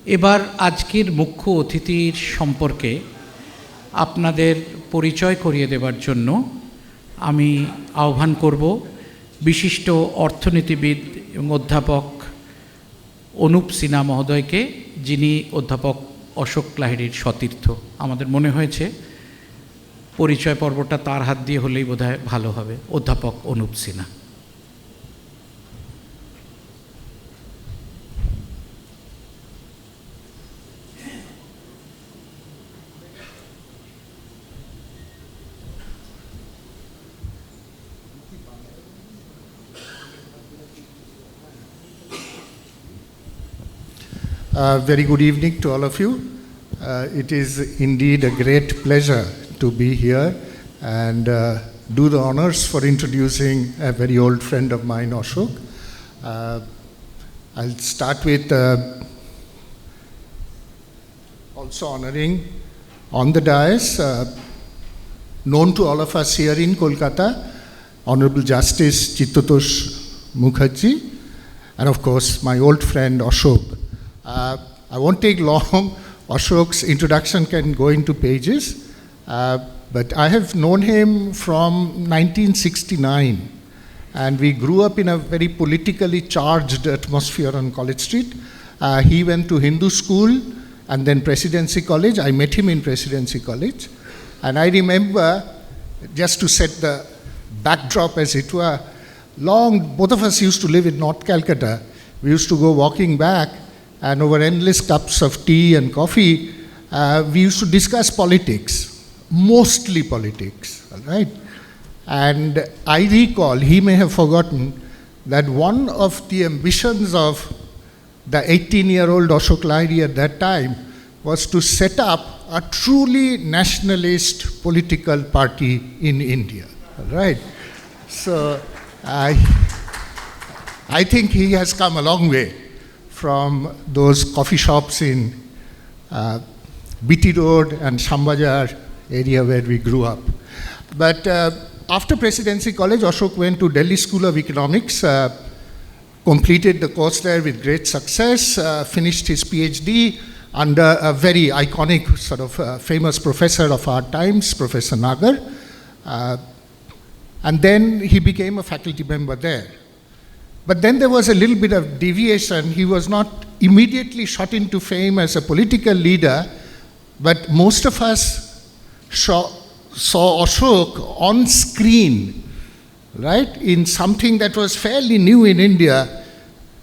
এবার আজকের মুখ্য অতিথির সম্পর্কে আপনাদের পরিচয় করিয়ে দেবার জন্য আমি আহ্বান করব বিশিষ্ট অর্থনীতিবিদ এবং অধ্যাপক অনুপ সিনহা মহোদয়কে, যিনি অধ্যাপক অশোক লাহিড়ীর সতীর্থ। আমাদের মনে হয়েছে পরিচয় পর্বটা তার হাত দিয়ে হলেই বোধহয় ভালো হবে। অধ্যাপক Anup Sinha. Very good evening to all of you. It is indeed a great pleasure to be here and do the honors for introducing a very old friend of mine, Ashok. I'll start with also honoring on the dais, known to all of us here in Kolkata, Honorable Justice Chittatosh Mukherjee, and of course my old friend Ashok. I won't take long. Ashok's introduction can go into pages, but I have known him from 1969, and we grew up in a very politically charged atmosphere on College Street. He went to Hindu school and then Presidency College. I met him in Presidency College, and I remember, just to set the backdrop as it were, both of us used to live in North Calcutta. We used to go walking back, and over endless cups of tea and coffee, we used to discuss politics, mostly politics, all right? And I recall, he may have forgotten, that one of the ambitions of the 18-year-old Ashok Lahiri at that time was to set up a truly nationalist political party in India, all right? So I think he has come a long way from those coffee shops in BT Road and Shambhajar area where we grew up. But after Presidency College, Ashok went to Delhi School of Economics, completed the course there with great success, finished his PhD under a very iconic sort of famous professor of our times, Professor Nagar. And then he became a faculty member there. But then there was a little bit of deviation. He was not immediately shot into fame as a political leader, but most of us saw Ashok on screen, right, in something that was fairly new in India.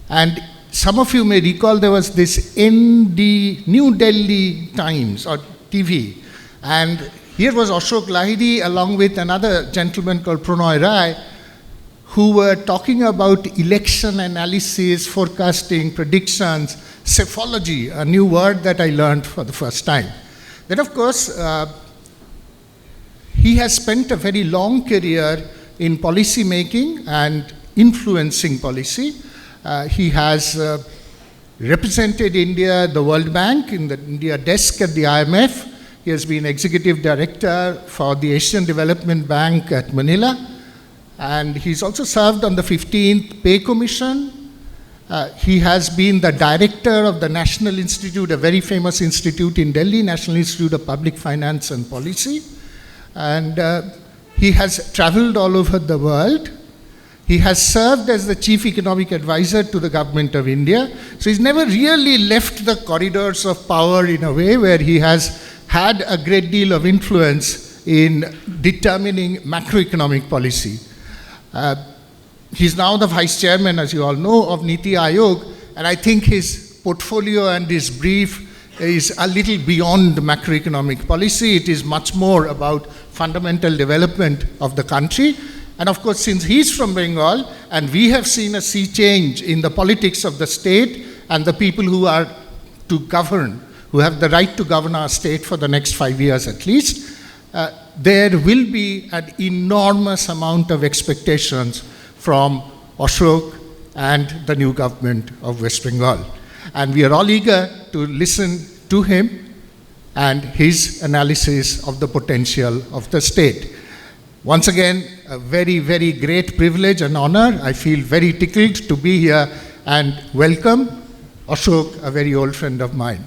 And some of you may recall there was this New Delhi Times or TV. And here was Ashok Lahiri along with another gentleman called Prannoy Rai, who were talking about election analysis, forecasting, predictions, psephology, a new word that I learned for the first time. Then, of course, he has spent a very long career in policy making and influencing policy. He has represented India at the World Bank, in the India desk at the IMF. He has been executive director for the Asian Development Bank at Manila. And he's also served on the 15th Pay Commission. He has been the director of the National Institute, a very famous institute in Delhi, National Institute of Public Finance and Policy. And he has traveled all over the world. He has served as the chief economic advisor to the government of India. So he's never really left the corridors of power in a way where he has had a great deal of influence in determining macroeconomic policy. He's now the vice chairman, as you all know, of Niti Aayog, and I think his portfolio and his brief is a little beyond macroeconomic policy. It is much more about fundamental development of the country. And of course, since he's from Bengal, and we have seen a sea change in the politics of the state and the people who are to govern, who have the right to govern our state for the next 5 years at least, there will be an enormous amount of expectations from Ashok and the new government of West Bengal. And we are all eager to listen to him and his analysis of the potential of the state. Once again, a very, very great privilege and honor. I feel very tickled to be here and welcome Ashok, a very old friend of mine.